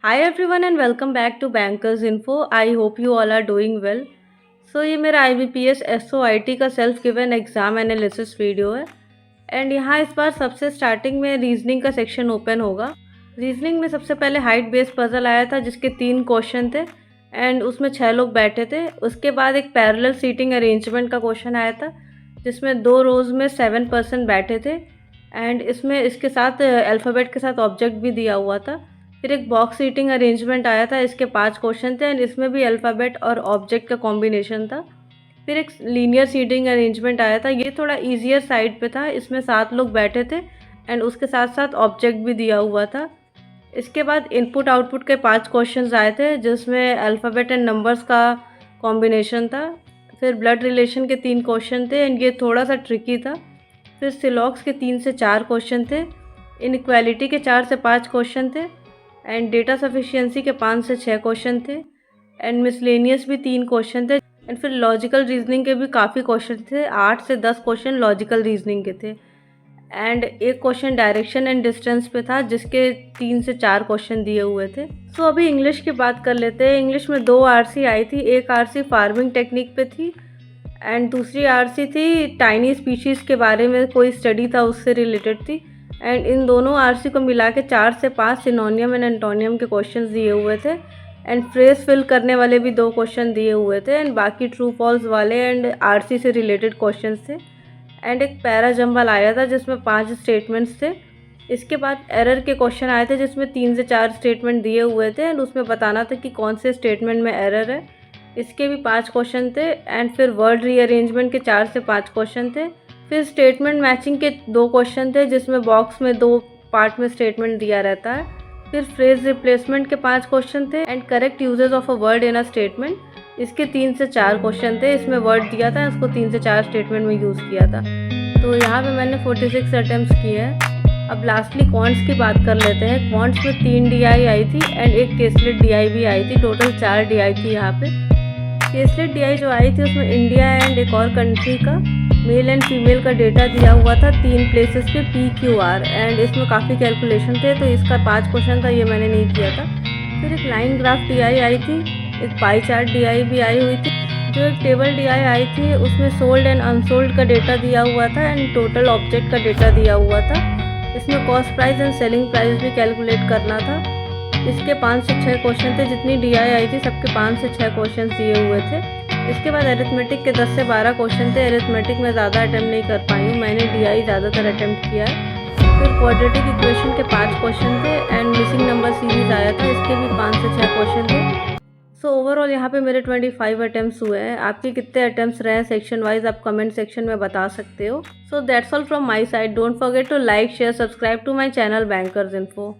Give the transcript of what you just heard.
Hi everyone and welcome back to Bankers Info. I hope you all are doing well. ये मेरा IBPS SOIT का self given exam analysis video है and यहाँ इस बार सबसे starting में रीजनिंग का सेक्शन ओपन होगा। रीजनिंग में सबसे पहले हाइट बेस्ड पजल आया था जिसके 3 क्वेश्चन थे एंड उसमें 6 लोग बैठे थे। उसके बाद एक पैरेलल सीटिंग अरेंजमेंट का क्वेश्चन आया था जिसमें 2 रोज़ में 7 पर्सन बैठे थे एंड इसमें इसके साथ अल्फ़ाबेट के साथ ऑब्जेक्ट भी दिया हुआ था। फिर एक बॉक्स सीटिंग अरेंजमेंट आया था, इसके 5 क्वेश्चन थे एंड इसमें भी अल्फ़ाबेट और ऑब्जेक्ट का कॉम्बिनेशन था। फिर एक लीनियर सीटिंग अरेंजमेंट आया था, ये थोड़ा ईजियर साइड पे था, इसमें 7 लोग बैठे थे एंड उसके साथ साथ ऑब्जेक्ट भी दिया हुआ था। इसके बाद इनपुट आउटपुट के 5 क्वेश्चंस आए थे जिसमें अल्फ़ाबेट एंड नंबर्स का कॉम्बिनेशन था। फिर ब्लड रिलेशन के 3 क्वेश्चन थे एंड ये थोड़ा सा ट्रिकी था। फिर सिलॉक्स के 3 से 4 क्वेश्चन थे, इनइक्वालिटी के 4 से 5 क्वेश्चन थे एंड डेटा सफिशिएंसी के 5 से 6 क्वेश्चन थे एंड मिसलेनियस भी 3 क्वेश्चन थे एंड फिर लॉजिकल रीजनिंग के भी काफ़ी क्वेश्चन थे, 8 से 10 क्वेश्चन लॉजिकल रीजनिंग के थे एंड एक क्वेश्चन डायरेक्शन एंड डिस्टेंस पे था जिसके 3 से 4 क्वेश्चन दिए हुए थे। अभी इंग्लिश की बात कर लेते हैं। इंग्लिश में 2 आरसी आई थी, एक आरसी फार्मिंग टेक्निक पे थी एंड दूसरी आरसी थी टाइनी स्पीशीज़ के बारे में, कोई स्टडी था उससे रिलेटेड थी एंड इन दोनों आरसी को मिला के 4 से 5 सिनोनियम एंड एंटोनियम के क्वेश्चंस दिए हुए थे एंड फ्रेज फिल करने वाले भी 2 क्वेश्चन दिए हुए थे एंड बाकी ट्रू फॉल्स वाले एंड आरसी से रिलेटेड क्वेश्चंस थे एंड एक पैरा जंबल आया था जिसमें 5 स्टेटमेंट्स थे। इसके बाद एरर के क्वेश्चन आए थे जिसमें 3 से 4 स्टेटमेंट दिए हुए थे एंड उसमें बताना था कि कौन से स्टेटमेंट में एरर है, इसके भी 5 क्वेश्चन थे एंड फिर वर्ड रीअरेंजमेंट के 4 से 5 क्वेश्चन थे। फिर स्टेटमेंट मैचिंग के 2 क्वेश्चन थे जिसमें बॉक्स में 2 पार्ट में स्टेटमेंट दिया रहता है। फिर फ्रेज रिप्लेसमेंट के 5 क्वेश्चन थे and correct uses of a word in a statement, इसके 3 से 4 क्वेश्चन थे। इसमें वर्ड दिया था, उसको 3 से 4 स्टेटमेंट में यूज़ किया था। तो यहाँ पे मैंने 46 अटैम्प्ट्स किए हैं। अब लास्टली क्वांट्स की बात कर लेते हैं। क्वांट्स में 3 डीआई आई थी एंड एक केसलेट डीआई भी आई थी, टोटल 4 डीआई थी। यहाँ पे केसलेट डीआई जो आई थी उसमें इंडिया एंड एक और कंट्री का मेल एंड फीमेल का डेटा दिया हुआ था 3 प्लेसेस पे PQR एंड इसमें काफ़ी कैलकुलेशन थे तो इसका 5 क्वेश्चन था, ये मैंने नहीं किया था। फिर एक लाइन ग्राफ डीआई आई थी, एक पाई चार्ट डीआई भी आई हुई थी। जो एक टेबल डीआई आई थी उसमें सोल्ड एंड अनसोल्ड का डेटा दिया हुआ था एंड टोटल ऑब्जेक्ट का डेटा दिया हुआ था। इसमें cost price and selling price भी कैलकुलेट करना था। इसके 5 से 6 क्वेश्चन थे, जितनी डीआई आई थी सबके 5 से 6 क्वेश्चन दिए हुए थे। इसके बाद अरिथमेटिक के 10 से 12 क्वेश्चन थे। अरिथमेटिक में ज़्यादा अटैम्प्ट नहीं कर पाई हूँ, मैंने डीआई ज़्यादातर अटैम्प्ट किया है। फिर क्वाड्रेटिक इक्वेशन के 5 क्वेश्चन थे एंड मिसिंग नंबर सीरीज आया था, इसके भी 5 से 6 क्वेश्चन थे। ओवरऑल यहाँ पे मेरे 25 अटैम्प्ट्स हुए हैं। आपके कितने अटैम्प्ट्स रहे हैं सेक्शन वाइज आप कमेंट सेक्शन में बता सकते हो। That's all from my side. Don't forget to like share subscribe to my channel bankers info.